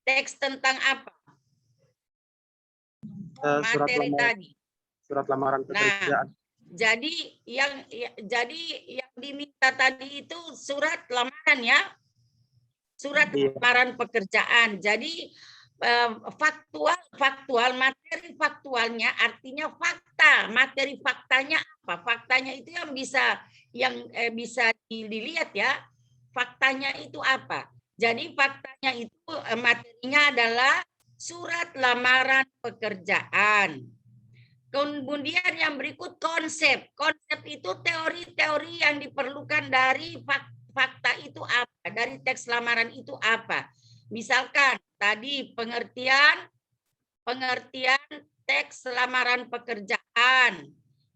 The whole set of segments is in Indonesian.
Teks tentang apa? Materi tadi. Surat lamaran pekerjaan. Jadi yang diminta tadi itu surat lamaran ya. Surat lamaran pekerjaan. Jadi faktual materi faktualnya artinya fakta. Materi faktanya apa? Faktanya itu yang bisa dilihat ya. Faktanya itu apa? Jadi faktanya itu materinya adalah surat lamaran pekerjaan. Kemudian yang berikut konsep. Konsep itu teori-teori yang diperlukan dari fakta itu apa? Dari teks lamaran itu apa? Misalkan tadi pengertian teks lamaran pekerjaan,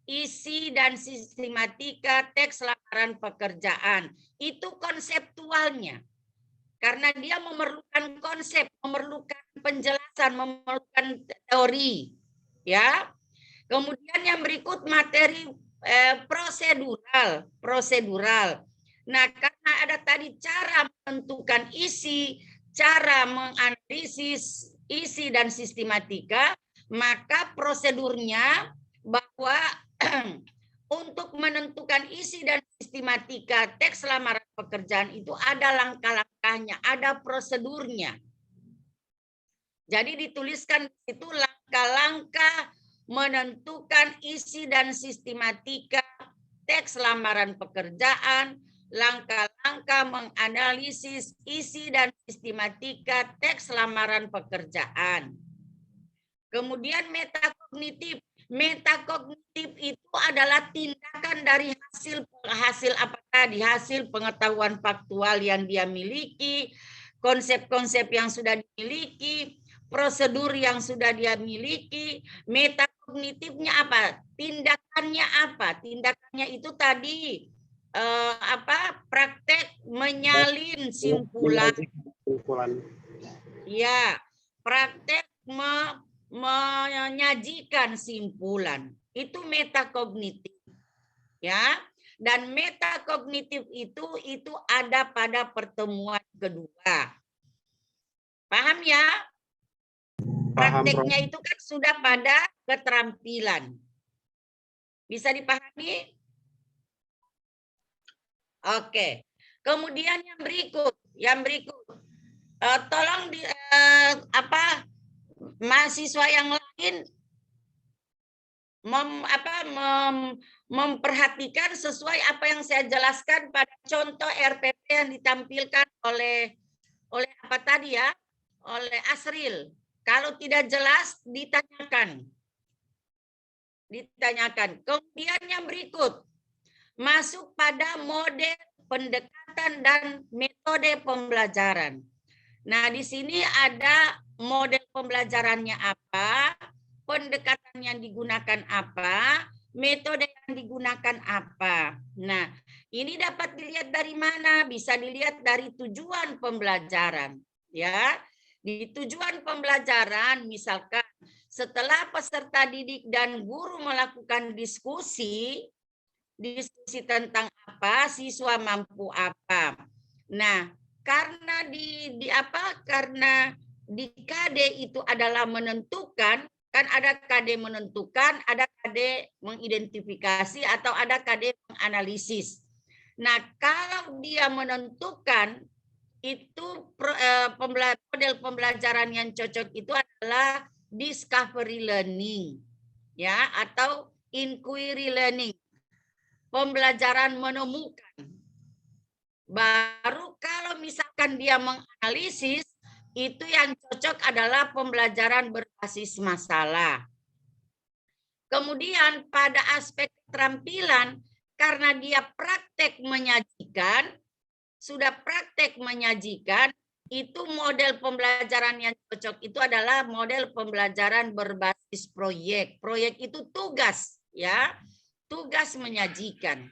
isi dan sistematika teks lamaran pekerjaan. Itu konseptualnya. Karena dia memerlukan konsep, memerlukan penjelasan, memerlukan teori. Ya. Kemudian yang berikut materi prosedural. Nah, karena ada tadi cara menentukan isi, cara menganalisis isi dan sistematika, maka prosedurnya bahwa untuk menentukan isi dan sistematika teks lamaran pekerjaan itu ada langkah-langkahnya, ada prosedurnya. Jadi dituliskan itu langkah-langkah menentukan isi dan sistematika teks lamaran pekerjaan, langkah-langkah menganalisis isi dan sistematika teks lamaran pekerjaan. Kemudian metakognitif. Metakognitif itu adalah tindakan dari hasil apa tadi? Hasil pengetahuan faktual yang dia miliki, konsep-konsep yang sudah dimiliki, prosedur yang sudah dia miliki. Metakognitifnya apa? Tindakannya apa? Tindakannya itu tadi praktek menyalin simpulan. Ya, praktek menyajikan simpulan. Itu metakognitif. Ya. Dan metakognitif itu ada pada pertemuan kedua. Paham ya? Prakteknya itu kan sudah pada keterampilan. Bisa dipahami? Oke. Kemudian yang berikut. Tolong mahasiswa yang lain memperhatikan sesuai apa yang saya jelaskan pada contoh RPP yang ditampilkan oleh apa tadi ya? Oleh Asril. Kalau tidak jelas ditanyakan. Kemudian yang berikut. Masuk pada model pendekatan dan metode pembelajaran. Nah, di sini ada model pembelajarannya apa, pendekatan yang digunakan apa, metode yang digunakan apa. Nah, ini dapat dilihat dari mana? Bisa dilihat dari tujuan pembelajaran, ya. Di tujuan pembelajaran, misalkan setelah peserta didik dan guru melakukan diskusi tentang apa, siswa mampu apa. Nah, karena karena di KD itu adalah menentukan, kan ada KD menentukan, ada KD mengidentifikasi, atau ada KD menganalisis. Nah, kalau dia menentukan, itu model pembelajaran yang cocok itu adalah discovery learning, ya, atau inquiry learning. Pembelajaran menemukan. Baru kalau misalkan dia menganalisis, itu yang cocok adalah pembelajaran berbasis masalah. Kemudian pada aspek keterampilan, karena dia praktek menyajikan, itu model pembelajaran yang cocok itu adalah model pembelajaran berbasis proyek. Proyek itu tugas, ya. Tugas menyajikan.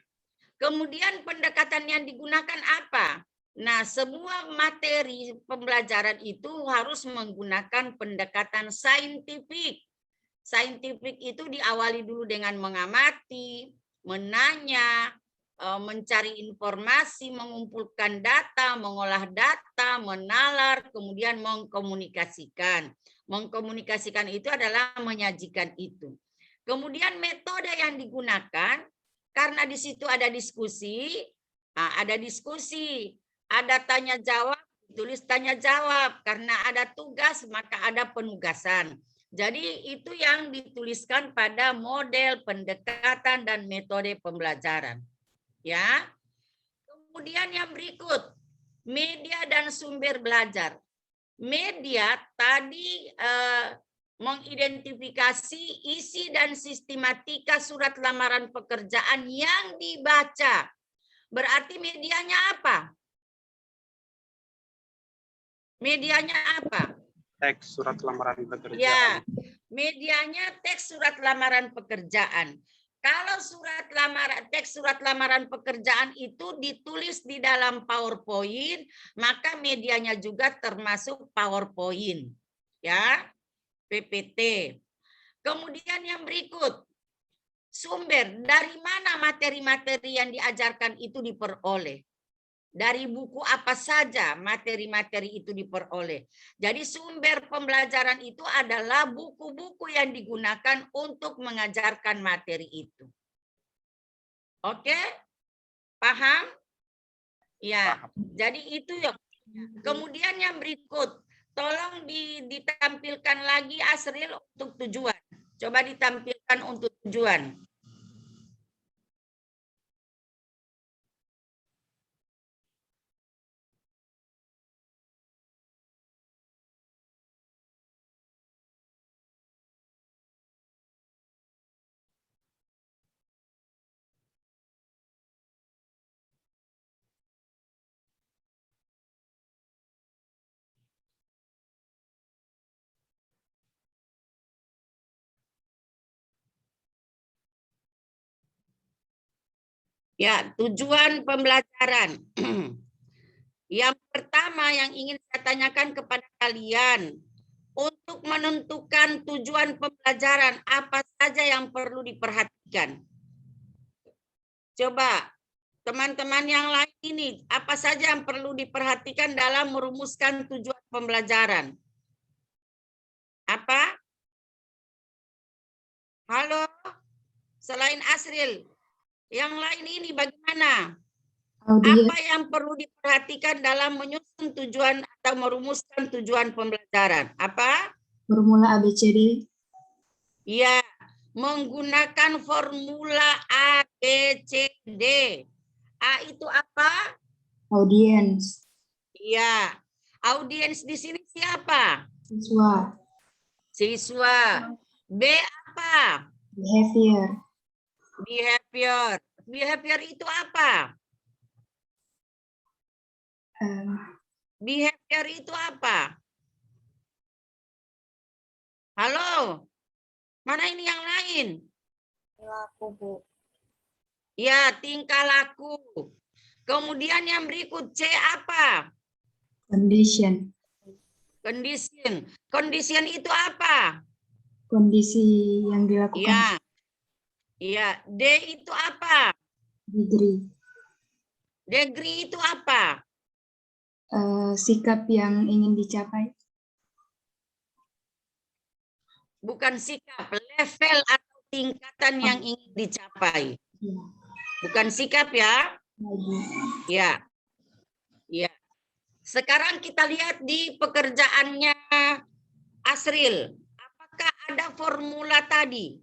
Kemudian pendekatan yang digunakan apa? Nah, semua materi pembelajaran itu harus menggunakan pendekatan saintifik. Saintifik itu diawali dulu dengan mengamati, menanya, mencari informasi, mengumpulkan data, mengolah data, menalar, kemudian mengkomunikasikan. Mengkomunikasikan itu adalah menyajikan itu. Kemudian metode yang digunakan, karena di situ ada diskusi, ada tanya jawab, tulis tanya jawab. Karena ada tugas, maka ada penugasan. Jadi itu yang dituliskan pada model pendekatan dan metode pembelajaran. Ya. Kemudian yang berikut, media dan sumber belajar. Media tadi mengidentifikasi isi dan sistematika surat lamaran pekerjaan yang dibaca. Berarti medianya apa? Medianya apa? Teks surat lamaran pekerjaan. Ya, medianya teks surat lamaran pekerjaan. Kalau teks surat lamaran pekerjaan itu ditulis di dalam PowerPoint, maka medianya juga termasuk PowerPoint. Ya, PPT. Kemudian yang berikut, sumber. Dari mana materi-materi yang diajarkan itu diperoleh? Dari buku apa saja materi-materi itu diperoleh. Jadi sumber pembelajaran itu adalah buku-buku yang digunakan untuk mengajarkan materi itu. Oke? Paham? Ya. Paham. Jadi itu ya. Kemudian yang berikut, tolong ditampilkan lagi Asril untuk tujuan. Coba ditampilkan untuk tujuan. Ya, tujuan pembelajaran. Yang pertama yang ingin saya tanyakan kepada kalian, untuk menentukan tujuan pembelajaran, apa saja yang perlu diperhatikan? Coba, teman-teman yang lain ini, apa saja yang perlu diperhatikan dalam merumuskan tujuan pembelajaran? Apa? Halo? Selain Asril, yang lain ini bagaimana? Apa yang perlu diperhatikan dalam menyusun tujuan atau merumuskan tujuan pembelajaran? Apa? Formula ABCD. Ya, menggunakan formula ABCD. A itu apa? Audiens. Iya. Audiens di sini siapa? Siswa. Siswa. B apa? Behavior. Behavior. Behavior itu apa? Behavior itu apa? Halo? Mana ini yang lain? Laku, Bu. Ya, tingkah laku. Kemudian yang berikut C apa? Condition. Condition. Condition itu apa? Kondisi yang dilakukan. Ya. Ya, D itu apa? Degree. Degree itu apa? Sikap yang ingin dicapai. Bukan sikap, level atau tingkatan yang ingin dicapai. Ya. Bukan sikap ya. Ya. Ya. Sekarang kita lihat di pekerjaannya Asril. Apakah ada formula tadi?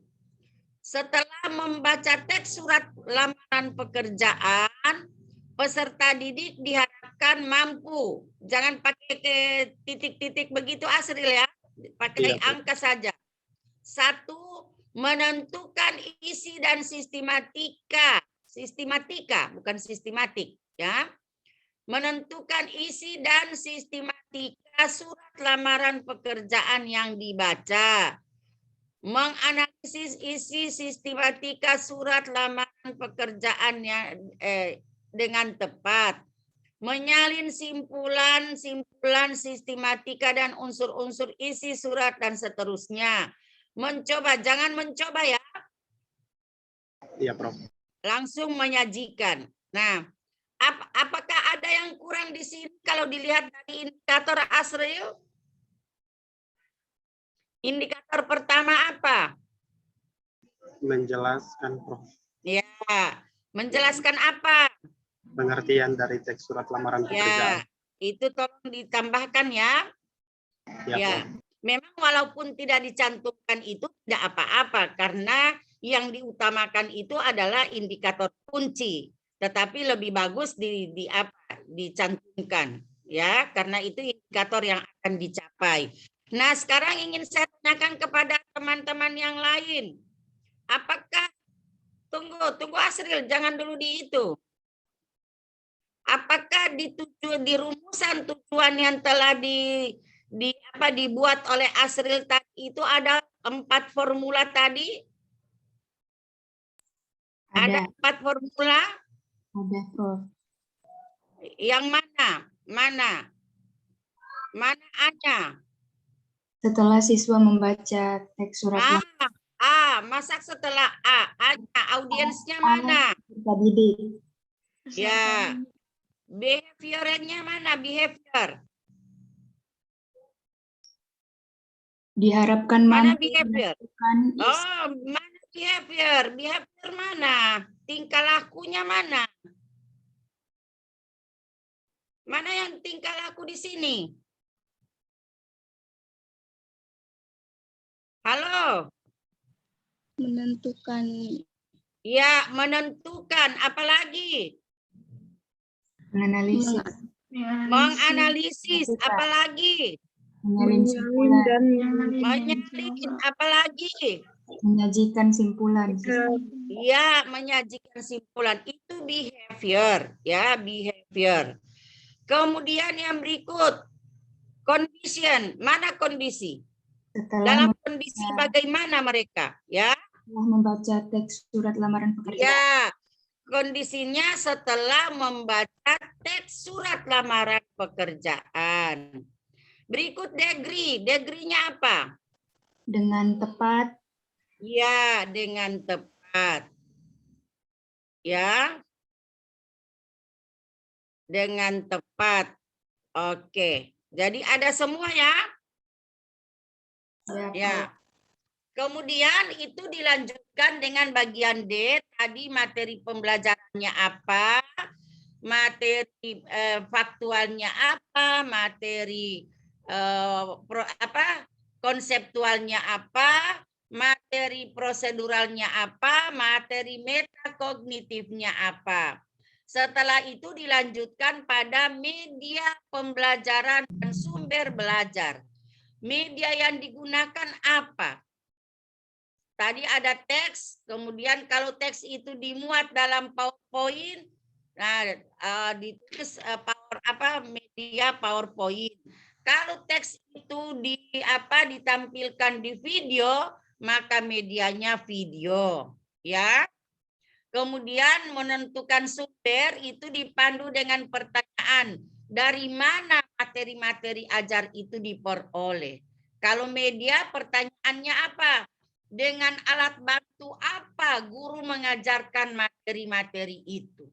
Setelah membaca teks surat lamaran pekerjaan, peserta didik diharapkan mampu. Jangan pakai ke titik-titik begitu Asril ya. Pakai angka saja. 1, menentukan isi dan sistematika. Sistematika, bukan sistematik. Ya. Menentukan isi dan sistematika surat lamaran pekerjaan yang dibaca. Menganalisis isi sistematika surat lamaran pekerjaannya dengan tepat. Menyalin simpulan sistematika dan unsur-unsur isi surat dan seterusnya. Mencoba, jangan mencoba ya. Iya, Prof. langsung menyajikan. Nah, apakah ada yang kurang di sini kalau dilihat dari indikator Asril? Indikator pertama apa? Menjelaskan, Prof. Ya, menjelaskan apa? Pengertian dari teks surat lamaran pekerjaan. Ya, itu tolong ditambahkan ya. Ya, Prof. memang walaupun tidak dicantumkan itu tidak apa-apa karena yang diutamakan itu adalah indikator kunci, tetapi lebih bagus dicantumkan ya, karena itu indikator yang akan dicapai. Nah, sekarang ingin saya tanyakan kepada teman-teman yang lain. Apakah tunggu Asril, jangan dulu di itu. Apakah di rumusan tujuan yang telah dibuat oleh Asril tadi itu ada 4 formula tadi? Ada 4 formula? Ada, Prof. Yang mana? Mana A-nya? Setelah siswa membaca teks surat Masa setelah A-nya audiensnya mana? didik. Ya. Behaviornya mana? Behavior. Diharapkan mana mampu behavior? menentukan Mana behavior? Behavior mana? Tingkah lakunya mana? Mana yang tingkah laku di sini? Halo? menentukan Ya, menentukan. Apalagi? menganalisis Menganalisis. Apalagi? Menyalin. Apalagi? Menyajikan simpulan. Ya, menyajikan simpulan. Itu behavior. Ya, behavior. Kemudian yang berikut. Condition. Mana kondisi? Dalam kondisi bagaimana mereka? Ya. Setelah membaca teks surat lamaran pekerjaan. Ya, kondisinya setelah membaca teks surat lamaran pekerjaan. Berikut degree. Degree-nya apa? Dengan tepat. Ya, dengan tepat. Ya. Dengan tepat. Oke. Jadi ada semua ya? Ya. Kemudian itu dilanjutkan dengan bagian D. Tadi materi pembelajarannya apa? Materi faktualnya apa? Materi konseptualnya apa? Materi proseduralnya apa? Materi metakognitifnya apa? Setelah itu dilanjutkan pada media pembelajaran dan sumber belajar. Media yang digunakan apa? Tadi ada teks, kemudian kalau teks itu dimuat dalam PowerPoint, nah ditulis media PowerPoint. Kalau teks itu ditampilkan di video, maka medianya video, ya. Kemudian menentukan sumber itu dipandu dengan pertanyaan, dari mana materi-materi ajar itu diperoleh. Kalau media pertanyaannya apa? Dengan alat bantu apa guru mengajarkan materi-materi itu?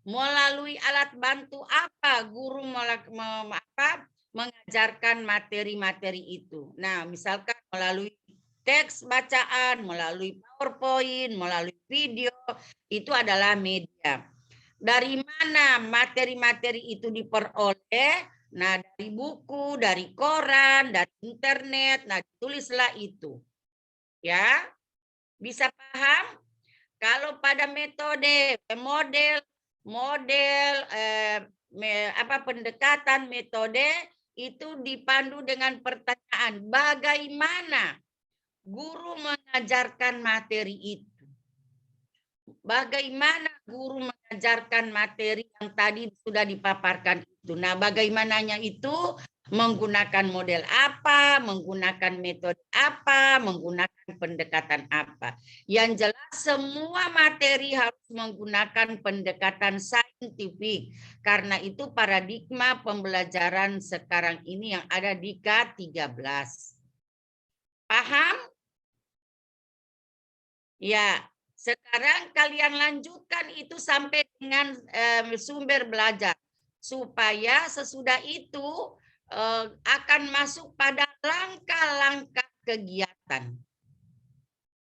Melalui alat bantu apa guru mengajarkan materi-materi itu? Nah, misalkan melalui teks bacaan, melalui PowerPoint, melalui video, itu adalah media. Dari mana materi-materi itu diperoleh? Nah, dari buku, dari koran, dari internet. Nah, tulislah itu. Ya, bisa paham? Kalau pada metode, pendekatan metode itu dipandu dengan pertanyaan, bagaimana guru mengajarkan materi itu? Bagaimana guru mengajarkan materi yang tadi sudah dipaparkan itu? Nah, bagaimananya itu menggunakan model apa, menggunakan metode apa, menggunakan pendekatan apa. Yang jelas semua materi harus menggunakan pendekatan saintifik. Karena itu paradigma pembelajaran sekarang ini yang ada di K13. Paham? Ya. Sekarang kalian lanjutkan itu sampai dengan sumber belajar. Supaya sesudah itu akan masuk pada langkah-langkah kegiatan.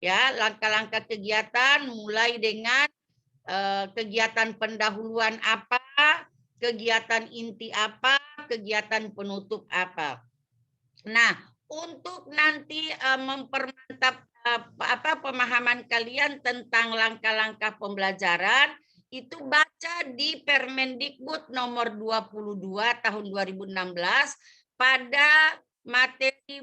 Ya, langkah-langkah kegiatan mulai dengan kegiatan pendahuluan apa, kegiatan inti apa, kegiatan penutup apa. Nah, untuk nanti mempermantap pemahaman kalian tentang langkah-langkah pembelajaran, itu baca di Permendikbud nomor 22 tahun 2016 pada materi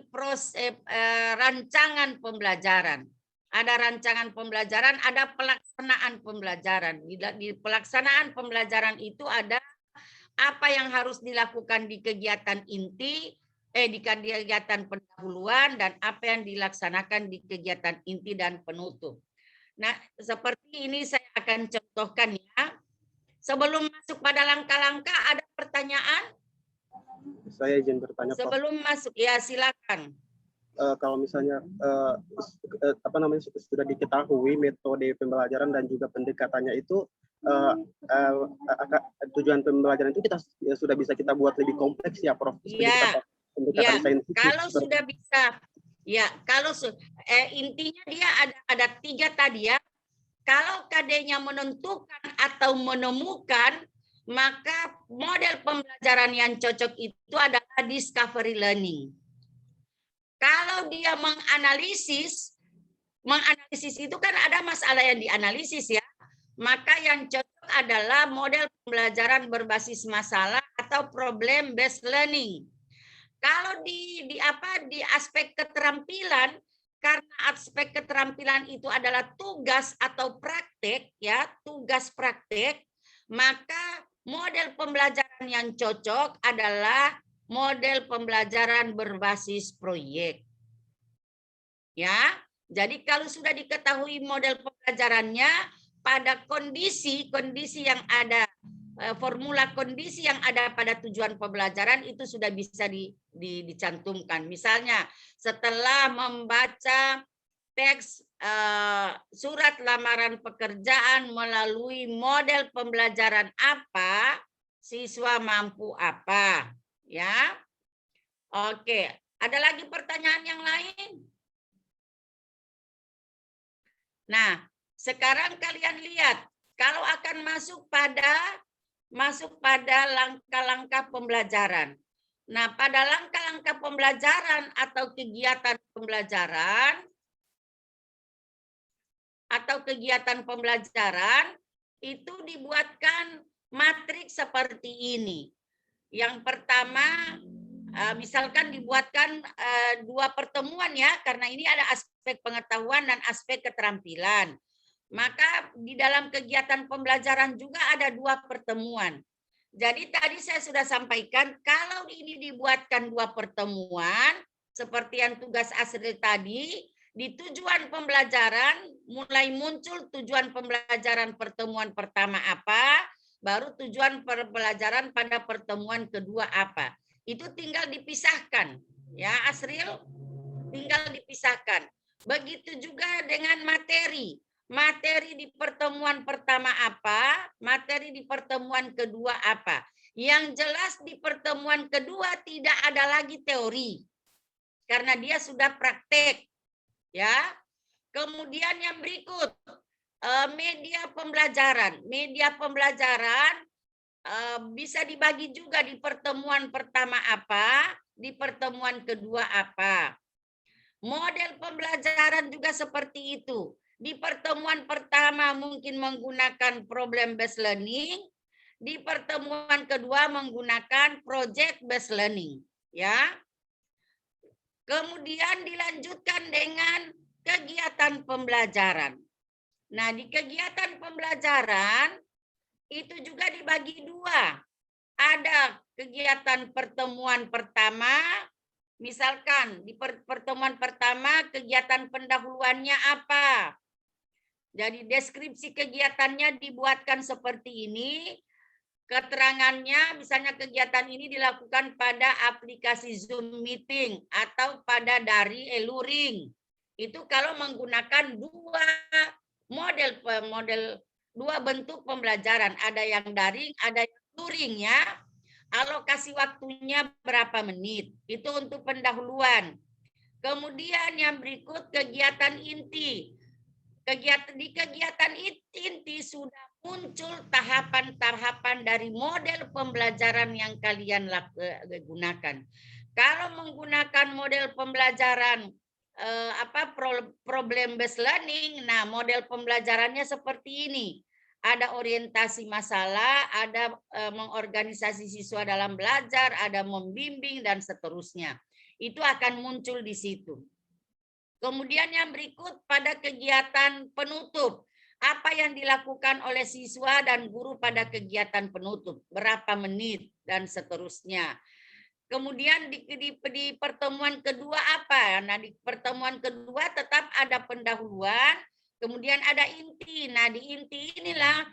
rancangan pembelajaran. Ada rancangan pembelajaran, ada pelaksanaan pembelajaran. Di pelaksanaan pembelajaran itu ada apa yang harus dilakukan di kegiatan inti, di kegiatan pendahuluan, dan apa yang dilaksanakan di kegiatan inti dan penutup. Nah, seperti ini saya akan contohkan ya. Sebelum masuk pada langkah-langkah, ada pertanyaan? Saya izin bertanya, Prof. Sebelum masuk, ya silakan. Kalau misalnya sudah diketahui metode pembelajaran dan juga pendekatannya itu, tujuan pembelajaran itu kita sudah bisa kita buat lebih kompleks ya, Prof. Iya. Ya, kalau sudah bisa, ya kalau intinya dia ada 3 tadi ya. Kalau KD-nya menentukan atau menemukan, maka model pembelajaran yang cocok itu adalah discovery learning. Kalau dia menganalisis itu kan ada masalah yang dianalisis ya. Maka yang cocok adalah model pembelajaran berbasis masalah atau problem based learning. Kalau di aspek keterampilan, karena aspek keterampilan itu adalah tugas atau praktek ya, tugas praktek, maka model pembelajaran yang cocok adalah model pembelajaran berbasis proyek. Ya, jadi kalau sudah diketahui model pembelajarannya, pada kondisi yang ada, formula kondisi yang ada pada tujuan pembelajaran itu sudah bisa dicantumkan. Misalnya, setelah membaca teks surat lamaran pekerjaan melalui model pembelajaran apa, siswa mampu apa, ya. Oke, ada lagi pertanyaan yang lain? Nah, sekarang kalian lihat, kalau akan masuk pada langkah-langkah pembelajaran. Nah, pada langkah-langkah pembelajaran atau kegiatan pembelajaran itu dibuatkan matriks seperti ini. Yang pertama, misalkan dibuatkan 2 pertemuan ya, karena ini ada aspek pengetahuan dan aspek keterampilan. Maka di dalam kegiatan pembelajaran juga ada 2 pertemuan. Jadi tadi saya sudah sampaikan, kalau ini dibuatkan 2 pertemuan, seperti yang tugas Asril tadi, di tujuan pembelajaran mulai muncul tujuan pembelajaran pertemuan pertama apa, baru tujuan pembelajaran pada pertemuan kedua apa. Itu tinggal dipisahkan, ya Asril, tinggal dipisahkan. Begitu juga dengan materi. Materi di pertemuan pertama apa, materi di pertemuan kedua apa. Yang jelas di pertemuan kedua tidak ada lagi teori, karena dia sudah praktek. Ya. Kemudian yang berikut, media pembelajaran. Media pembelajaran bisa dibagi juga di pertemuan pertama apa, di pertemuan kedua apa. Model pembelajaran juga seperti itu. Di pertemuan pertama mungkin menggunakan problem based learning, di pertemuan kedua menggunakan project based learning, ya. Kemudian dilanjutkan dengan kegiatan pembelajaran. Nah, di kegiatan pembelajaran itu juga dibagi 2. Ada kegiatan pertemuan pertama, misalkan di pertemuan pertama kegiatan pendahuluannya apa. Jadi deskripsi kegiatannya dibuatkan seperti ini. Keterangannya misalnya kegiatan ini dilakukan pada aplikasi Zoom meeting atau pada dari e-luring. Itu kalau menggunakan 2 model dua bentuk pembelajaran, ada yang daring, ada yang luring ya. Alokasi waktunya berapa menit? Itu untuk pendahuluan. Kemudian yang berikut kegiatan inti. Di kegiatan inti sudah muncul tahapan-tahapan dari model pembelajaran yang kalian gunakan. Kalau menggunakan model pembelajaran problem based learning, nah model pembelajarannya seperti ini. Ada orientasi masalah, ada mengorganisasi siswa dalam belajar, ada membimbing dan seterusnya. Itu akan muncul di situ. Kemudian yang berikut pada kegiatan penutup. Apa yang dilakukan oleh siswa dan guru pada kegiatan penutup. Berapa menit dan seterusnya. Kemudian di pertemuan kedua apa? Nah di pertemuan kedua tetap ada pendahuluan. Kemudian ada inti. Nah di inti inilah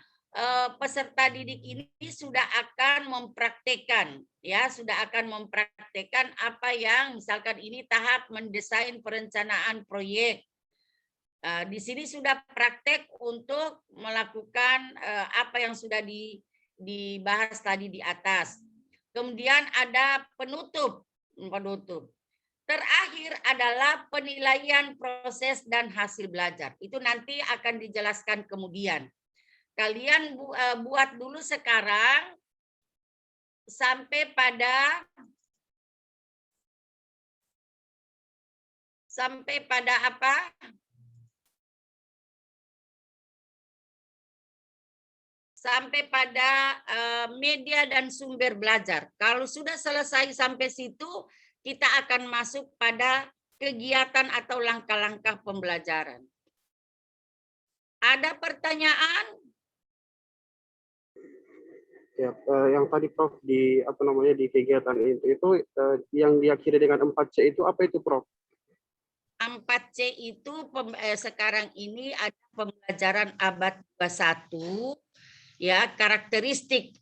peserta didik ini sudah akan mempraktekkan, ya sudah akan mempraktekkan apa yang misalkan ini tahap mendesain perencanaan proyek. Di sini sudah praktek untuk melakukan apa yang sudah dibahas tadi di atas. Kemudian ada penutup. Terakhir adalah penilaian proses dan hasil belajar. Itu nanti akan dijelaskan kemudian. Kalian buat dulu sekarang sampai pada apa? Sampai pada media dan sumber belajar. Kalau sudah selesai sampai situ, kita akan masuk pada kegiatan atau langkah-langkah pembelajaran. Ada pertanyaan? Ya, yang tadi Prof di di kegiatan itu yang diakhiri dengan 4C itu apa itu Prof? 4C itu sekarang ini ada pembelajaran abad 21 ya, karakteristik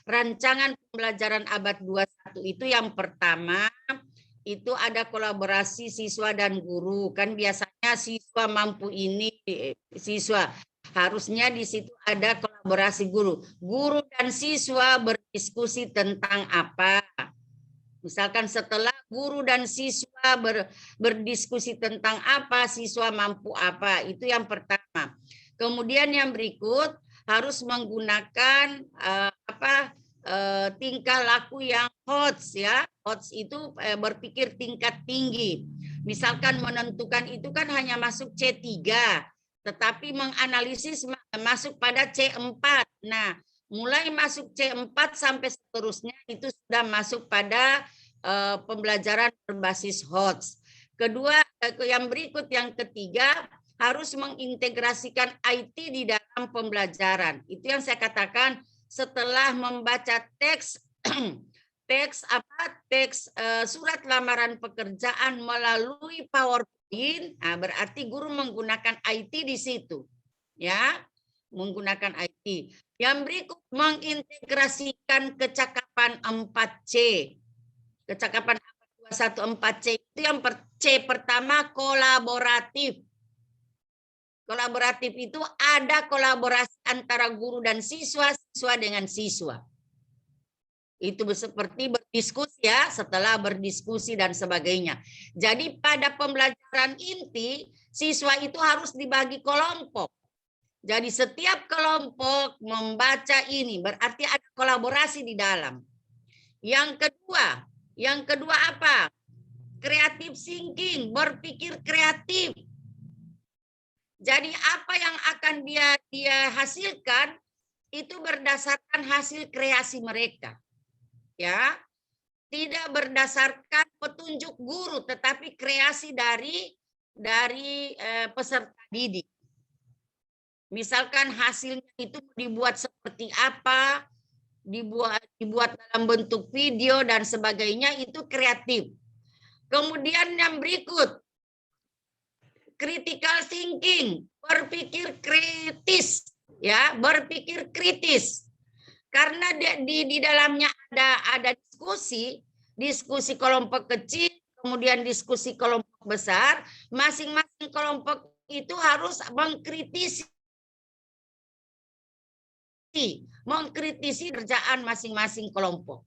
rancangan pembelajaran abad 21 itu yang pertama itu ada kolaborasi siswa dan guru. Kan biasanya siswa mampu ini siswa harusnya di situ ada kolaborasi guru. Guru dan siswa berdiskusi tentang apa? Misalkan setelah guru dan siswa berdiskusi tentang apa, siswa mampu apa. Itu yang pertama. Kemudian yang berikut harus menggunakan tingkah laku yang HOTS ya. HOTS itu berpikir tingkat tinggi. Misalkan menentukan itu kan hanya masuk C3. Tetapi menganalisis masuk pada C4. Nah, mulai masuk C4 sampai seterusnya itu sudah masuk pada pembelajaran berbasis HOTS. Kedua, yang berikut yang ketiga harus mengintegrasikan IT di dalam pembelajaran. Itu yang saya katakan setelah membaca teks surat lamaran pekerjaan melalui PowerPoint, nah berarti guru menggunakan IT di situ, ya, menggunakan IT. Yang berikut mengintegrasikan kecakapan 4C. Kecakapan 21 4C itu yang C pertama kolaboratif. Kolaboratif itu ada kolaborasi antara guru dan siswa, siswa dengan siswa. Itu seperti berdiskusi ya, setelah berdiskusi dan sebagainya. Jadi pada pembelajaran inti, siswa itu harus dibagi kelompok. Jadi setiap kelompok membaca ini, berarti ada kolaborasi di dalam. Yang kedua apa? Creative thinking, berpikir kreatif. Jadi apa yang akan dia hasilkan itu berdasarkan hasil kreasi mereka. Ya, tidak berdasarkan petunjuk guru, tetapi kreasi dari peserta didik. Misalkan hasilnya itu dibuat seperti apa, dibuat dalam bentuk video dan sebagainya, itu kreatif. Kemudian yang berikut, critical thinking, berpikir kritis, ya, berpikir kritis. Karena di dalamnya ada diskusi kelompok kecil, kemudian diskusi kelompok besar, masing-masing kelompok itu harus mengkritisi kerjaan masing-masing kelompok.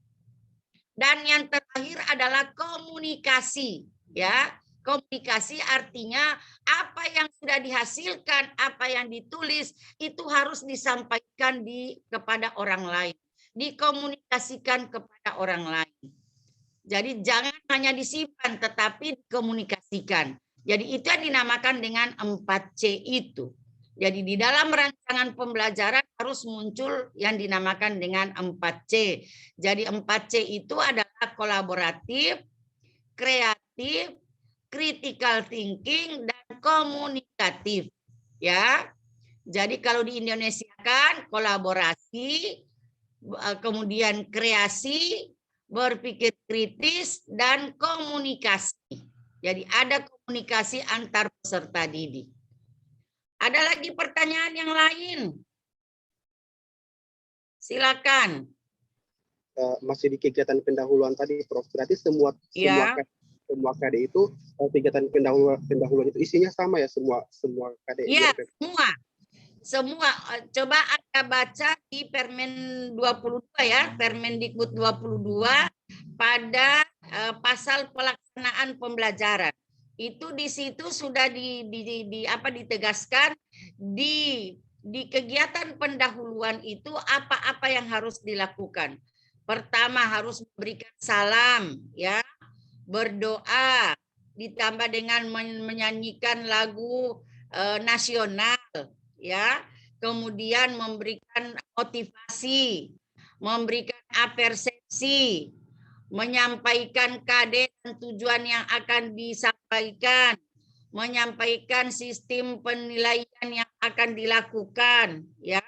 Dan yang terakhir adalah komunikasi, ya. Komunikasi artinya apa yang sudah dihasilkan, apa yang ditulis itu harus disampaikan kepada orang lain, dikomunikasikan kepada orang lain. Jadi jangan hanya disimpan tetapi dikomunikasikan. Jadi itu yang dinamakan dengan 4C itu. Jadi di dalam rancangan pembelajaran harus muncul yang dinamakan dengan 4C. Jadi 4C itu adalah kolaboratif, kreatif, critical thinking, dan komunikatif. Ya. Jadi kalau di Indonesia kan kolaborasi, kemudian kreasi, berpikir kritis, dan komunikasi. Jadi ada komunikasi antar peserta didik. Ada lagi pertanyaan yang lain? Silakan. Masih di kegiatan pendahuluan tadi, Prof. Berarti semua KD itu kegiatan pendahuluan itu isinya sama ya semua KD? Iya, semua. Coba Anda baca di Permen 22 ya, Permendikbud 22 pada pasal pelaksanaan pembelajaran. Itu di situ sudah ditegaskan di kegiatan pendahuluan itu apa-apa yang harus dilakukan. Pertama harus memberikan salam, ya, berdoa, ditambah dengan menyanyikan lagu nasional, ya, kemudian memberikan motivasi, memberikan apersepsi, menyampaikan KD dan tujuan yang akan disampaikan, menyampaikan sistem penilaian yang akan dilakukan, ya.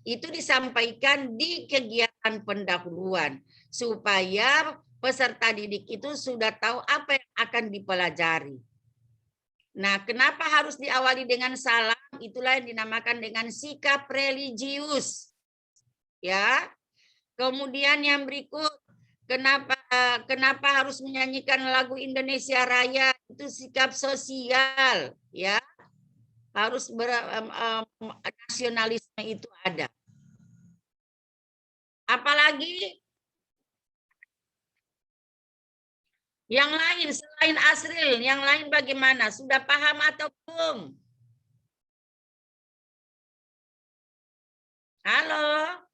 Itu disampaikan di kegiatan pendahuluan supaya peserta didik itu sudah tahu apa yang akan dipelajari. Nah, kenapa harus diawali dengan salam? Itulah yang dinamakan dengan sikap religius. Ya. Kemudian yang berikut, kenapa harus menyanyikan lagu Indonesia Raya? Itu sikap sosial, ya. Harus nasionalisme itu ada. Apalagi yang lain selain Asril, yang lain bagaimana? Sudah paham atau belum? Halo?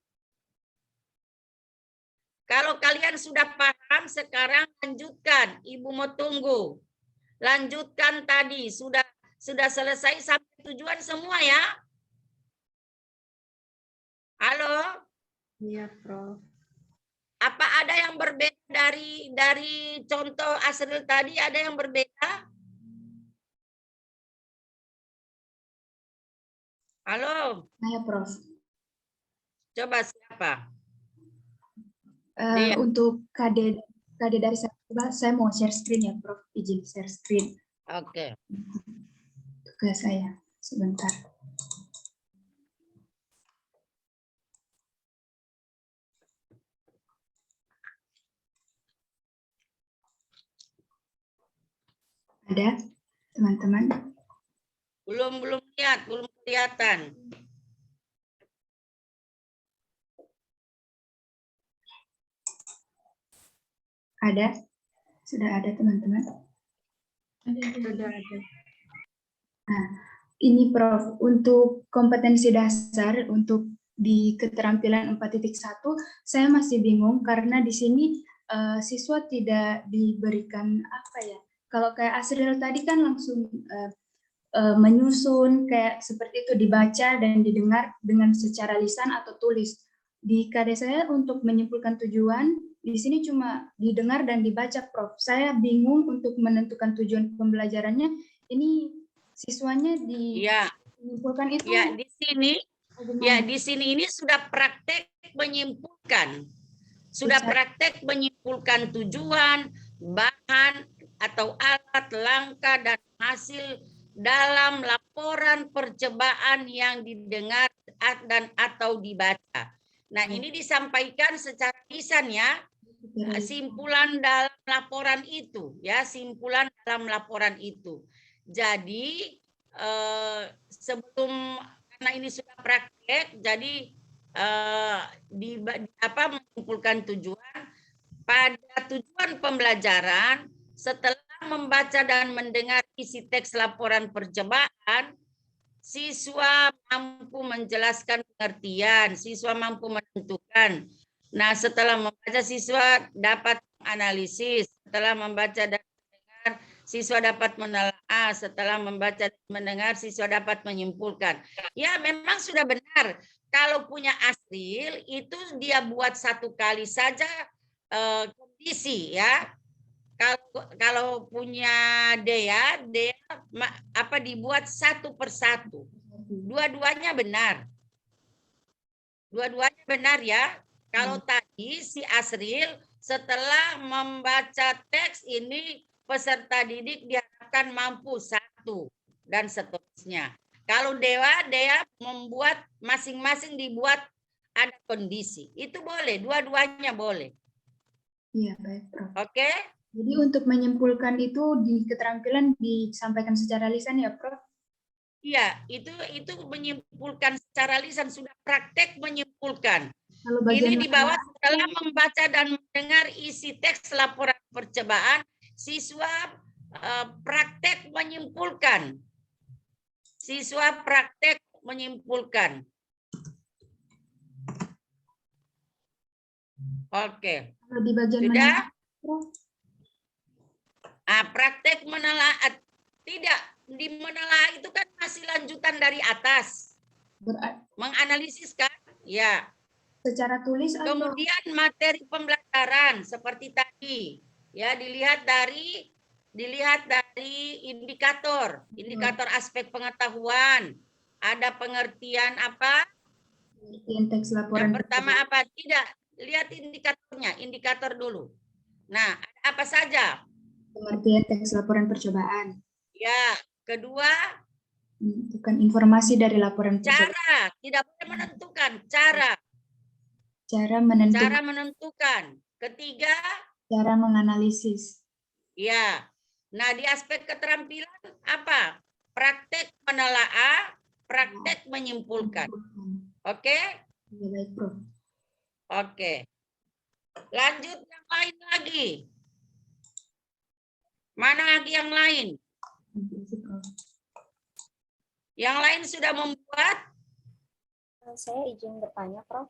Kalau kalian sudah paham, sekarang lanjutkan. Ibu mau tunggu. Lanjutkan tadi, sudah selesai sampai tujuan semua ya? Halo? Iya, Prof. Apa ada yang berbeda dari contoh Asril tadi? Ada yang berbeda? Halo? Saya, Prof. Coba siapa? Untuk KD dari saya mau share screen ya, Prof. Izin share screen. Oke. Tugas saya sebentar. Ada, teman-teman? Belum lihat, belum kelihatan. Ada? Sudah ada, teman-teman? Sudah ada. Nah, ini Prof, untuk kompetensi dasar untuk di keterampilan 4.1 saya masih bingung karena di sini siswa tidak diberikan apa ya. Kalau kayak Asril tadi kan langsung menyusun kayak seperti itu, dibaca dan didengar dengan secara lisan atau tulis. Di KD saya untuk menyimpulkan tujuan di sini cuma didengar dan dibaca, Prof. Saya bingung untuk menentukan tujuan pembelajarannya. Ini siswanya menyimpulkan itu. Ya, di sini ya di sini ini sudah praktek menyimpulkan. Sudah praktek menyimpulkan tujuan, bahan atau alat, langkah dan hasil dalam laporan percobaan yang didengar dan atau dibaca. Nah, ini disampaikan secara lisan ya. Simpulan dalam laporan itu, ya, simpulan dalam laporan itu. Jadi sebelum, karena ini sudah praktek, jadi menyimpulkan tujuan. Pada tujuan pembelajaran, setelah membaca dan mendengar isi teks laporan percobaan, siswa mampu menjelaskan pengertian, siswa mampu menentukan. Nah, setelah membaca, siswa dapat menganalisis. Setelah membaca dan mendengar, siswa dapat menelaah. Setelah membaca dan mendengar, siswa dapat menyimpulkan. Ya, memang sudah benar. Kalau punya Asril, itu dia buat satu kali saja kondisi, ya. Kalau punya Dea dibuat satu persatu. Dua-duanya benar. Dua-duanya benar ya. Kalau tadi si Asril setelah membaca teks ini, peserta didik diharapkan mampu satu dan seterusnya. Kalau Dea membuat masing-masing dibuat ada kondisi. Itu boleh, dua-duanya boleh. Iya, baik, Prof. Oke? Jadi untuk menyimpulkan itu di keterampilan disampaikan secara lisan ya, Prof? Iya, itu menyimpulkan secara lisan, sudah praktek menyimpulkan. Kalau Ini di bawah, setelah membaca dan mendengar isi teks laporan percobaan, siswa praktek menyimpulkan. Siswa praktek menyimpulkan. Oke. Kalau di bagian sudah? Prof? Praktek menelaah. Tidak, di menelaah itu kan masih lanjutan dari atas. Menganalisis kan? Ya. Secara tulis kemudian atau... materi pembelajaran seperti tadi. Ya, dilihat dari indikator aspek pengetahuan. Ada pengertian apa? Teks laporan. Yang pertama apa? Tidak, lihat indikatornya, indikator dulu. Nah, ada apa saja? Pengertian teks laporan percobaan. Ya, kedua, bukan informasi dari laporan percobaan. Cara, tidak boleh menentukan, cara. Cara menentukan. Ketiga, cara menganalisis. Ya. Nah, di aspek keterampilan apa? Praktek menelaah, praktek menyimpulkan. Oke? Ya, baik, Prof. Oke. Lanjut yang lain lagi. Mana lagi yang lain? Yang lain sudah membuat? Saya izin bertanya, Prof.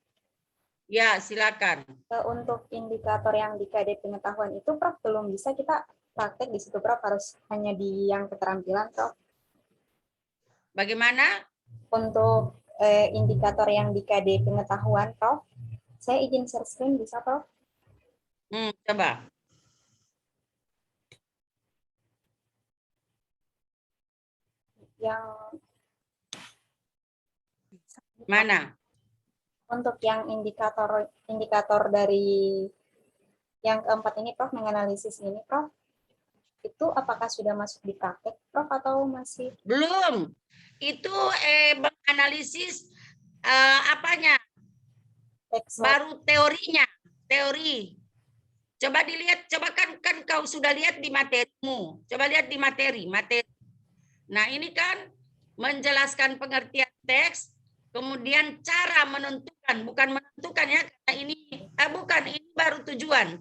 Ya, silakan. Untuk indikator yang di KD pengetahuan itu, Prof, belum bisa kita praktek di situ, Prof. Harus hanya di yang keterampilan, Prof. Bagaimana? Untuk indikator yang di KD pengetahuan, Prof. Saya izin share screen, bisa, Prof? Coba. Yang mana? Untuk yang indikator dari yang keempat ini, Prof, menganalisis ini, Prof, itu apakah sudah masuk di praktek, Prof, atau masih? Belum. Itu menganalisis apanya? Baru teorinya, teori. Coba dilihat, coba kan kau sudah lihat di materimu. Coba lihat di materi. Nah, ini kan menjelaskan pengertian teks. Kemudian cara menentukan, bukan menentukan ya, karena ini ini baru tujuan.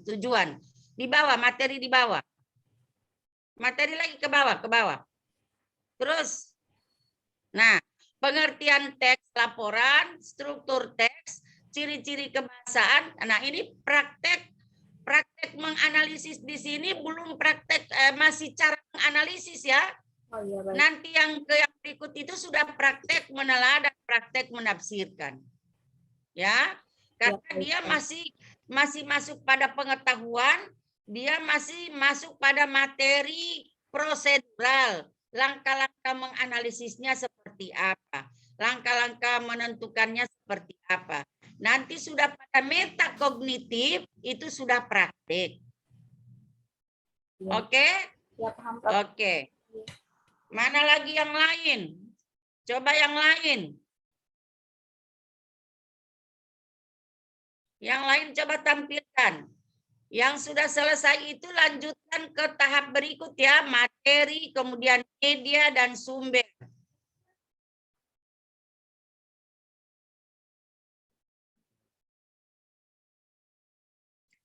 Di bawah, materi di bawah. Materi lagi ke bawah. Terus, nah, pengertian teks laporan, struktur teks, ciri-ciri kebahasaan. Nah, ini praktek menganalisis di sini belum praktek, masih cara menganalisis ya. Oh, iya, baik. Nanti yang berikut itu sudah praktek menelaah dan praktek menafsirkan. Ya, karena dia masih masuk pada pengetahuan, dia masih masuk pada materi prosedural. Langkah-langkah menganalisisnya seperti apa? Langkah-langkah menentukannya seperti apa? Nanti sudah pada metakognitif itu sudah praktek. Oke? Ya, paham, Prof. Oke. Mana lagi yang lain? Coba yang lain. Yang lain coba tampilkan. Yang sudah selesai itu lanjutkan ke tahap berikut ya. Materi, kemudian media, dan sumber.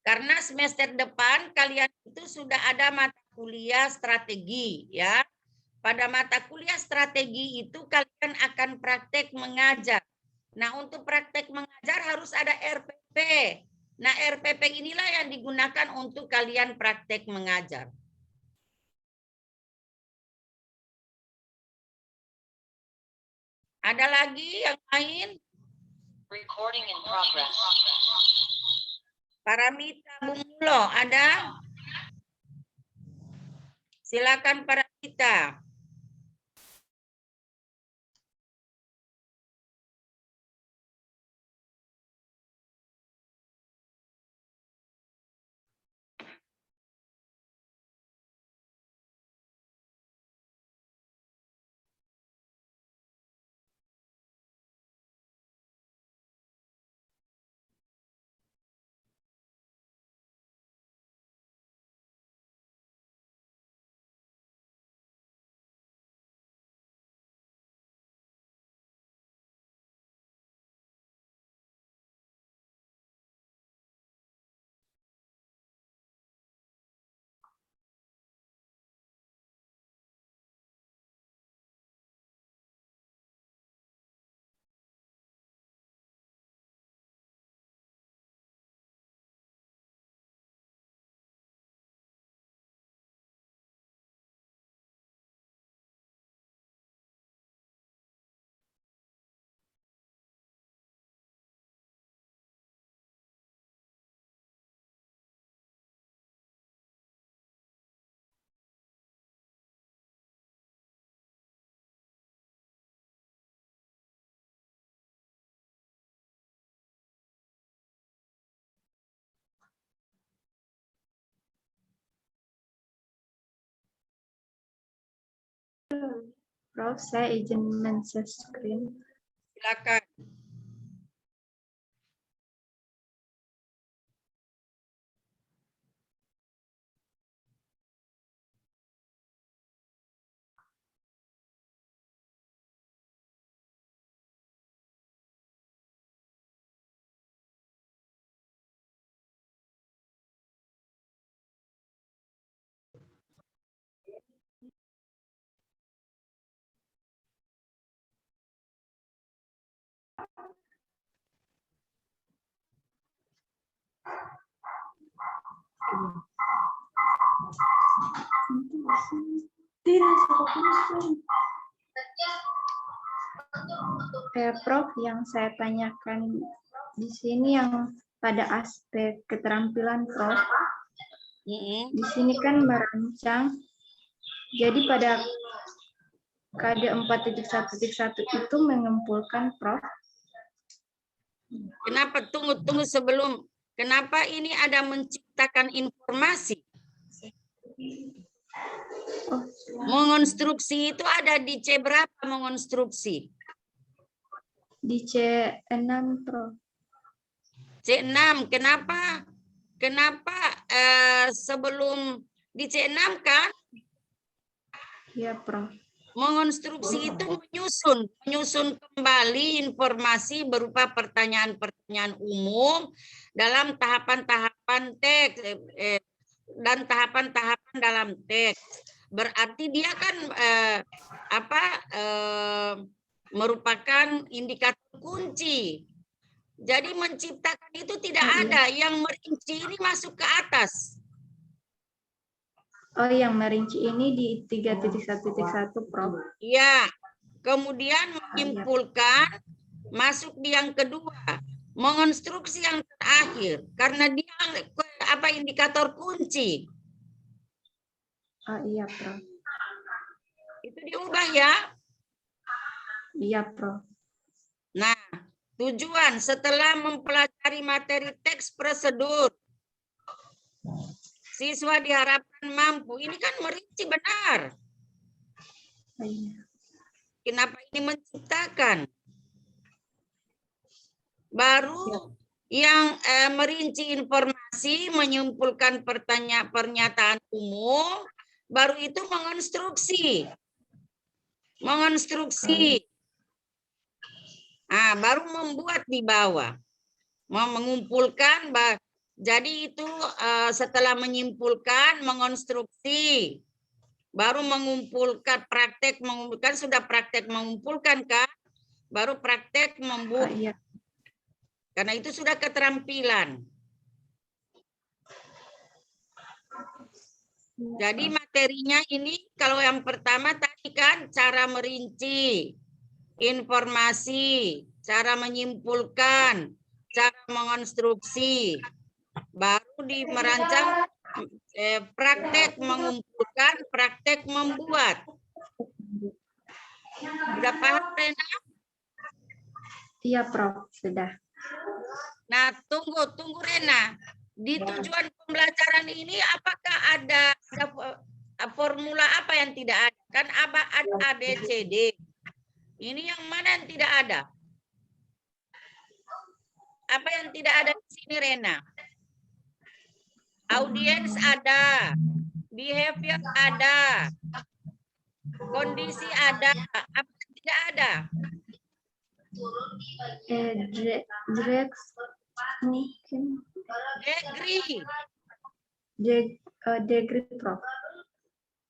Karena semester depan kalian itu sudah ada mata kuliah strategi ya. Pada mata kuliah strategi itu kalian akan praktek mengajar. Nah, untuk praktek mengajar harus ada RPP. Nah, RPP inilah yang digunakan untuk kalian praktek mengajar. Ada lagi yang lain? Recording in progress. Paramita Bumulo, ada? Silakan Paramita. Prof, saya izin men-share screen. Silakan. Prof, yang saya tanyakan di sini yang pada aspek keterampilan Prof. Di sini kan merancang. Jadi pada KD 4.1.1 itu mengumpulkan Prof. Kenapa? Tunggu sebelum. Kenapa ini ada menciptakan informasi? Mengonstruksi itu ada di C berapa mengonstruksi? Di C6 Prof. C6. Kenapa? Sebelum di C6 kan? Ya Prof. Mengonstruksi itu menyusun kembali informasi berupa pertanyaan-pertanyaan umum dalam tahapan-tahapan teks dan tahapan-tahapan dalam teks. Berarti dia kan merupakan indikator kunci. Jadi menciptakan itu tidak ada, yang merinci ini masuk ke atas. Oh, yang merinci ini di 3.1.1 Prof. Ya, kemudian menyimpulkan masuk di yang kedua, mengonstruksi yang terakhir karena dia indikator kunci. Oh iya Prof. Itu diubah ya. Iya Prof. Nah, tujuan setelah mempelajari materi teks prosedur, siswa diharapkan mampu. Ini kan merinci benar. Kenapa ini menciptakan? Baru yang merinci informasi, menyimpulkan pernyataan umum, baru itu mengonstruksi. Baru membuat di bawah. Mengumpulkan Jadi itu setelah menyimpulkan, mengonstruksi, baru mengumpulkan praktek, mengumpulkan sudah praktek mengumpulkan kan, baru praktek membuat. Iya. Karena itu sudah keterampilan. Jadi materinya ini kalau yang pertama tadi kan cara merinci informasi, cara menyimpulkan, cara mengonstruksi, baru merancang praktek mengumpulkan, praktek membuat. Sudah paham, Rena? Iya, Prof. Sudah. Nah, tunggu Rena. Di tujuan pembelajaran ini apakah ada formula apa yang tidak ada? Kan ada ABCD. Ini yang mana yang tidak ada? Apa yang tidak ada di sini, Rena? Audiens ada, behavior ada, kondisi ada, apa yang tidak ada? Degree, Prof.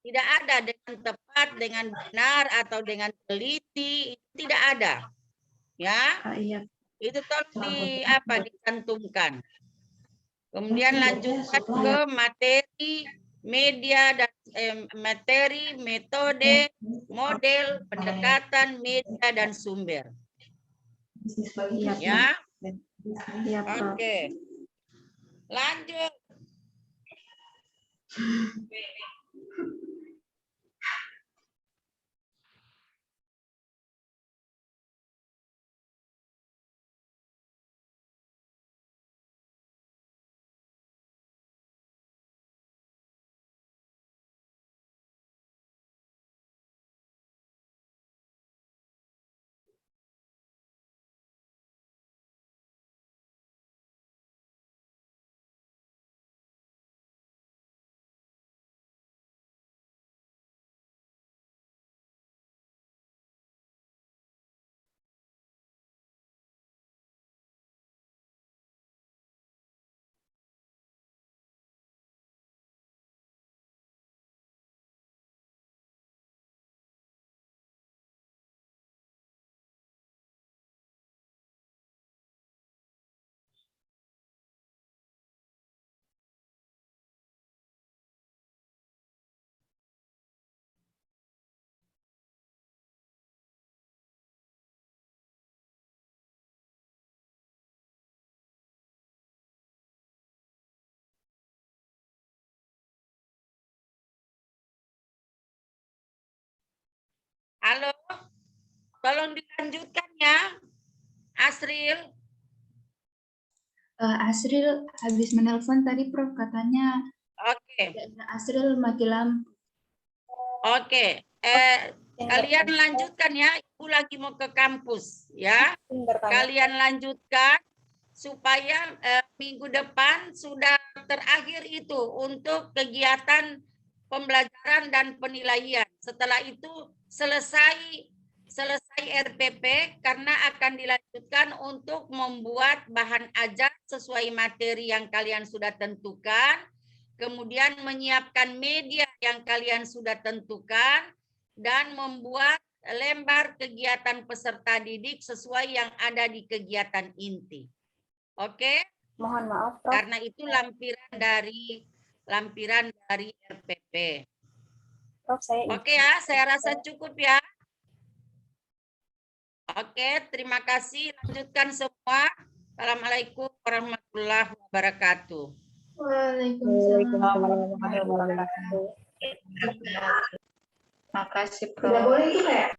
Tidak ada dengan tepat, dengan benar atau dengan teliti, tidak ada. Ya, Iya. itu tolong dicantumkan. Kemudian lanjutkan ke materi, media dan materi, metode, model, pendekatan, media dan sumber. Ya. Iya, Prof. Oke. Lanjut. Halo, tolong dilanjutkan ya, Asril. Asril habis menelpon tadi, Prof, katanya. Oke. Asril mati lampu. Oke. Kalian lanjutkan ya, Ibu lagi mau ke kampus ya. Kalian lanjutkan supaya minggu depan sudah terakhir itu untuk kegiatan pembelajaran dan penilaian. Setelah itu selesai RPP karena akan dilanjutkan untuk membuat bahan ajar sesuai materi yang kalian sudah tentukan, kemudian menyiapkan media yang kalian sudah tentukan, dan membuat lembar kegiatan peserta didik sesuai yang ada di kegiatan inti. Oke? Mohon maaf, Prof. Karena itu lampiran dari RPP. Prof, Oke ya, saya rasa cukup ya. Oke, terima kasih. Lanjutkan semua. Assalamualaikum warahmatullahi wabarakatuh. Waalaikumsalam warahmatullahi wabarakatuh. Makasih, Prof. Tidak boleh itu kayak